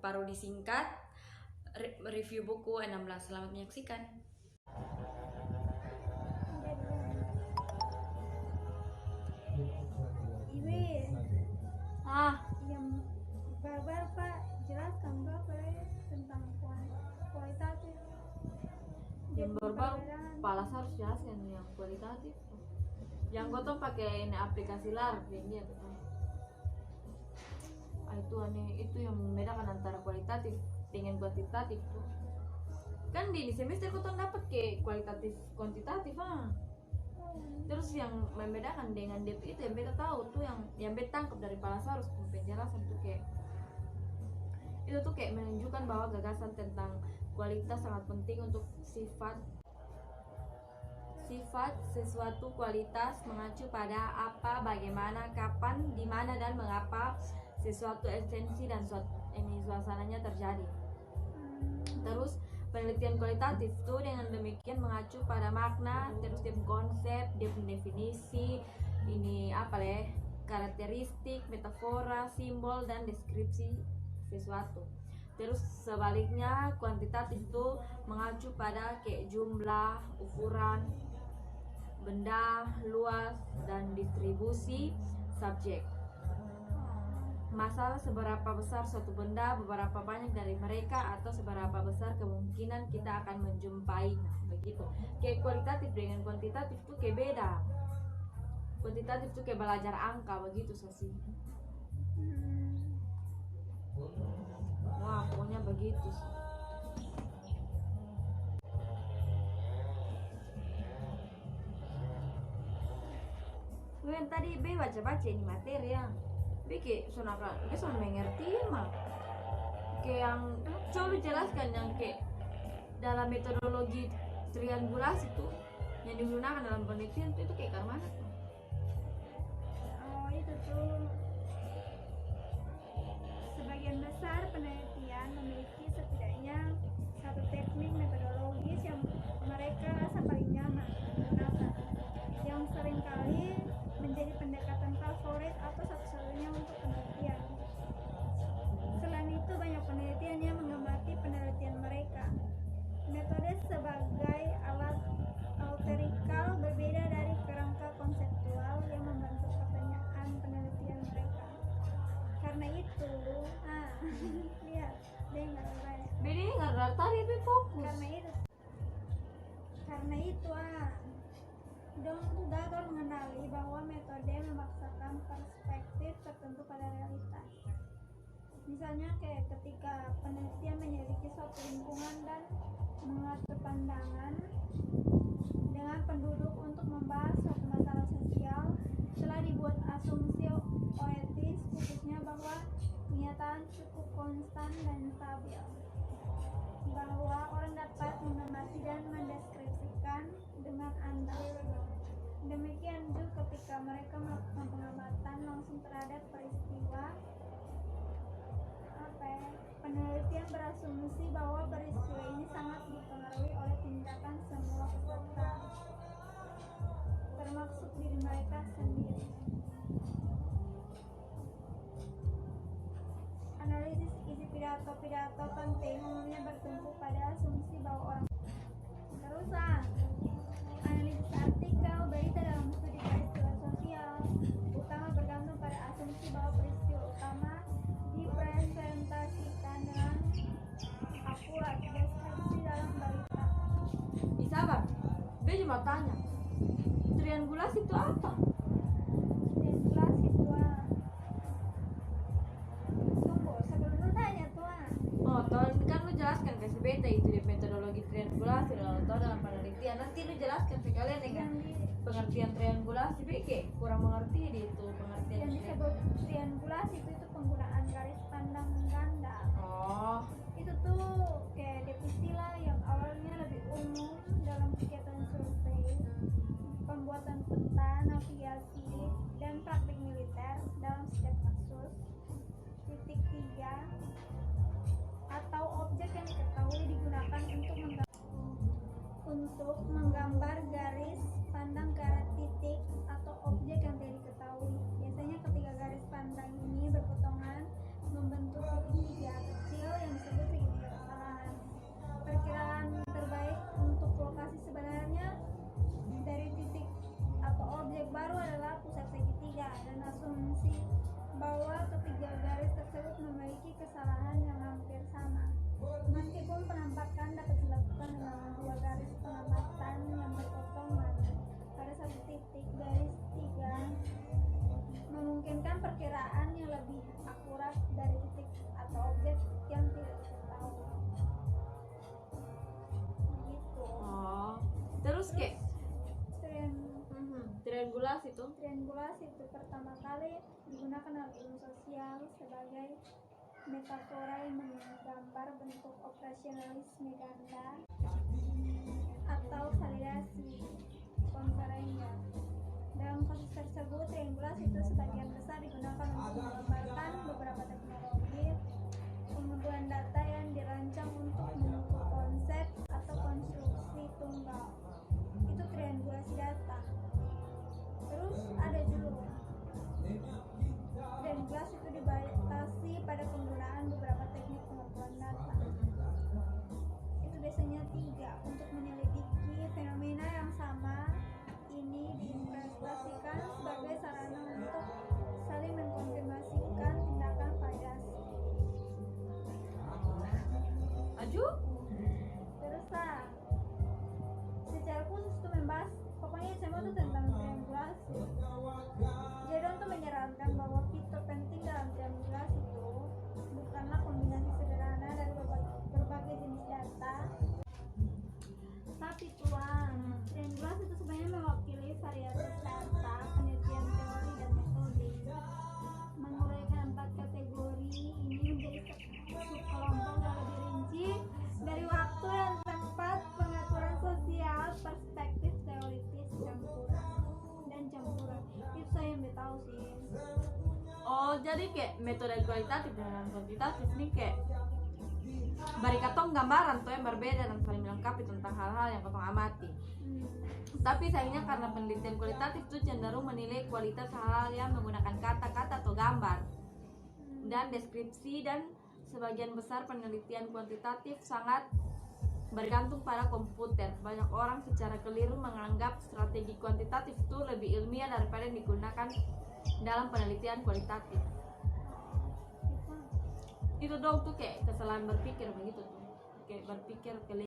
parodi singkat, review buku 16. Selamat menyaksikan. Iwi, yang Bapak jelaskan Bapak tentang kualitatif. Yang baru Palas harus jelaskan yang kualitatif. Yang gue tuh pakai ini aplikasi LAR dia tuh. Itu aneh, itu yang membedakan antara kualitatif dengan kuantitatif tuh. Kan di semester gue tuh dapat kayak kualitatif kuantitatif Terus yang membedakan dengan DP itu yang beta tahu tuh yang beta tangkap dari Palasarus penjelasan tuh kayak itu tuh kayak menunjukkan bahwa gagasan tentang kualitas sangat penting untuk sifat sesuatu. Kualitas mengacu pada apa, bagaimana, kapan, di mana dan mengapa sesuatu esensi dan suasananya terjadi. Terus penelitian kualitatif tuh dengan demikian mengacu pada makna, terus dia konsep, dia definisi, ini karakteristik, metafora, simbol dan deskripsi sesuatu. Terus sebaliknya kuantitatif itu mengacu pada kayak jumlah, ukuran benda, luas dan distribusi subjek. Masalah seberapa besar suatu benda, beberapa banyak dari mereka, atau seberapa besar kemungkinan kita akan menjumpai. Begitu. Kayak kualitatif dengan kuantitatif tuh kayak beda. Kuantitatif tuh kayak belajar angka begitu sih. Wah, pokoknya begitu sih. Yang tadi B baca ini materi yang B kayak sonakan, B soal mengerti mah. Kayak yang coba jelaskan yang kayak dalam metodologi triangulasi tuh yang digunakan dalam penelitian itu kayak mana tuh? Oh, itu tuh sebagian besar penelitian memiliki setidaknya satu teknik metodologis yang mereka rasa paling nyaman menggunakan, yang seringkali menjadi pendekatan favorit atau satu-satunya untuk penelitian. Selain itu, banyak penelitian yang mengamati penelitian mereka. Metode sebagai alat empirikal berbeda dari kerangka konseptual yang membentuk pertanyaan penelitian mereka. Karena itu, lihat, dengar. Beda nggak tadi B fokus. Karena itu, dong gagal mengenali bahwa metode memaksakan perspektif tertentu pada realitas. Misalnya kayak ketika penelitian menyelidiki suatu lingkungan dan mengatur pandangan dengan penduduk untuk membahas suatu masalah sosial, telah dibuat asumsi oetis khususnya bahwa kenyataan cukup konstan dan stabil, bahwa orang dapat mengamati dan mendeskripsikan dengan andal. Demikian juga ketika mereka melakukan pengamatan langsung terhadap peristiwa, penelitian berasumsi bahwa peristiwa ini sangat dipengaruhi oleh tindakan semua peserta, termasuk diri mereka sendiri. Analisis isi pidato penting umumnya bertumpu pada asumsi bahwa orang terus analisis artikel berita dalam studi peristiwa sosial utama bergantung pada asumsi bahwa peristiwa utama dipresentasikan dengan akurat deskripsi dalam berita. Sabar, B cuma tanya, triangulasi itu apa? Triangulasi itu tunggu sebelum lu tanya Kan lu jelaskan kasih beta itu di metodologi triangulasi lalu tau dalam penelitian, nanti lu jelaskan sekalian dengan pengertian triangulasi. B kayak kurang mengerti di itu pengertian yang disebut triangulasi itu penggunaan garis pandang ganda. Itu tuh kayak istilah yang awalnya lebih umum dalam kegiatan survei, pembuatan peta, navigasi, dan praktik militer dalam setiap kasus. Titik 3 atau objek yang diketahui digunakan untuk menggambar garis pandang ke arah titik atau objek yang tidak diketahui. Biasanya ketiga garis pandang ini berpotongan membentuk segitiga kecil Terus kayak Triangulasi triangulasi itu pertama kali digunakan dalam ilmu sosial sebagai metafora yang menggambar bentuk operasionalisme ganda atau validasi konferensial. Dalam kasus tersebut, triangulasi itu sebagian besar digunakan untuk menggambarkan beberapa teknologi pengumpulan data yang dirancang untuk mengukur konsep atau konstruksi tunggal. Itu triangulasi data. Terus ada juga triangulasi itu dibatasi pada penggunaan beberapa teknik pengumpulan data. Itu biasanya 3 untuk menyelidiki fenomena yang sama. Ini diinterpretasikan sebagai sarana untuk saling mengkonfirmasikan tindakan validasi. Aju? Terus secara khusus itu membahas, pokoknya semua itu tentang triangulasi. Jadi untuk menyarankan bahwa fitur penting dalam triangulasi itu bukanlah kombinasi sederhana dari berbagai jenis data, tapi triangulasi itu sebenarnya mewakili varietas data, penelitian teori dan metode. Menguraikan 4 kategori ini menjadi subkelompok yang lebih rinci dari waktu dan tempat, pengaturan sosial, perspektif teoritis, campuran. Itu saya yang tahu sih. Oh, jadi kayak metode kualitatif dan kuantitatif nih kayak bari katong gambaran tuh yang berbeda dan saling melengkapi tentang hal-hal yang katong amati. Tapi sayangnya karena penelitian kualitatif itu cenderung menilai kualitas hal-hal yang menggunakan kata-kata atau gambar dan deskripsi, dan sebagian besar penelitian kuantitatif sangat bergantung pada komputer. Banyak orang secara keliru menganggap strategi kuantitatif itu lebih ilmiah daripada yang digunakan dalam penelitian kualitatif. Itu dong tuh kayak kesalahan berpikir begitu tuh, kayak berpikir